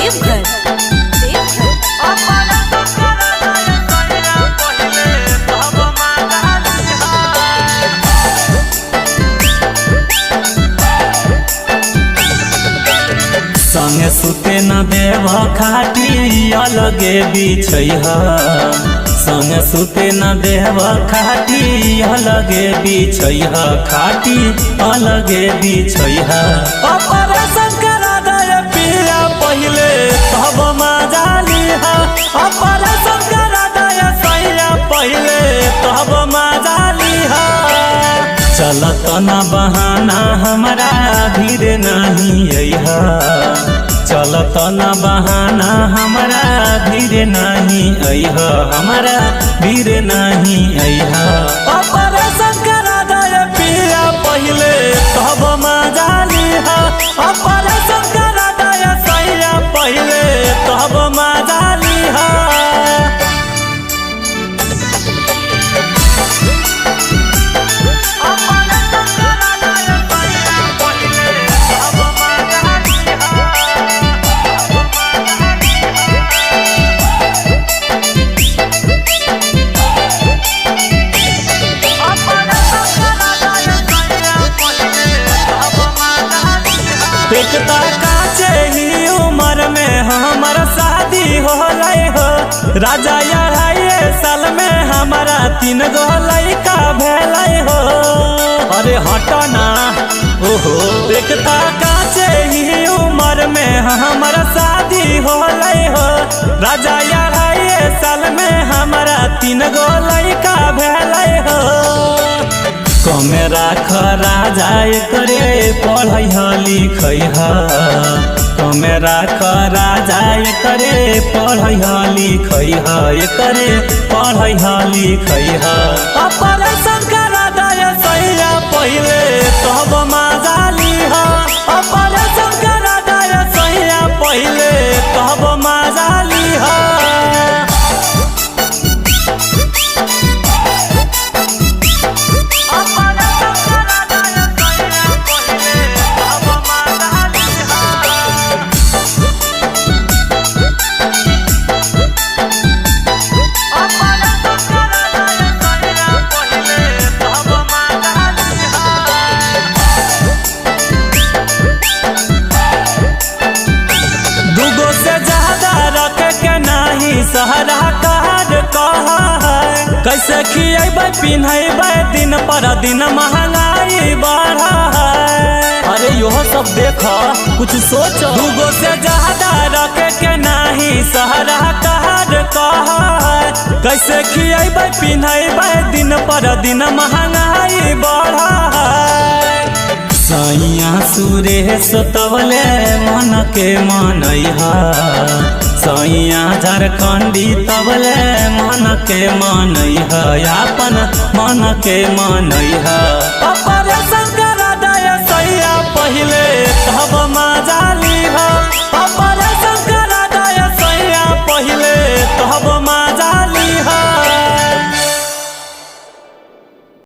देवघर देवघर संगे सुते न देव खाटी अलगे बिछैहा संगे सुते न देव खाटी अलगे बिछैहा खाटी अलगे बिछैहा ऑपरेशन करा दे पिया पहिले तब मजा लिहा ऑपरेशन करा दे सैया पहिले तब मजा लिहा चलत न बहाना हमारा धीरे नहीं अइहा चलत न बहाना हमारा धीरे नहीं अइहा हमारा धीरे नहीं अइहा ऑपरेशन करा दे पिया पहिले तब मजा लिहा ऑपरेशन करा दे सैया पहिले तब मजा लिहा एकता काचे ही उम्र में हमार शादी हो राजा 2.5 साल में हमारा 3 गो लड़का भेलै हो अरे हटना ओहो एकता काचे ही उम्र में हमारा शादी हो राजा 2.5 साल में हमारा 3 गो लड़का भेलै हो कमे राख राजा करे पढ़ैहा लिखैहा कमे राख राजा करे पढ़ैहा लिखैहा करे पढ़ैहा लिखैहा ऑपरेशन करा दे सैया पहिले तब मजा लिहा ऑपरेशन करा दे सैया पहिले तब मजा लिहा सहरा कार कहा है कैसे खिएबै पिन्हैबै दिन पर दिन महंगाई बढ़ा है अरे यह सब देख कुछ सोच 2 से ज्यादा रखे के नहीं सहरा कार कहा है कैसे खिएबै पिन्हैबै दिन पर दिन महंगाई बढ़ा है सैया सुरेश तबले मन के मनैहा सैया झारखंडी तबले मन के मनैहा अपन मन के मनैहा।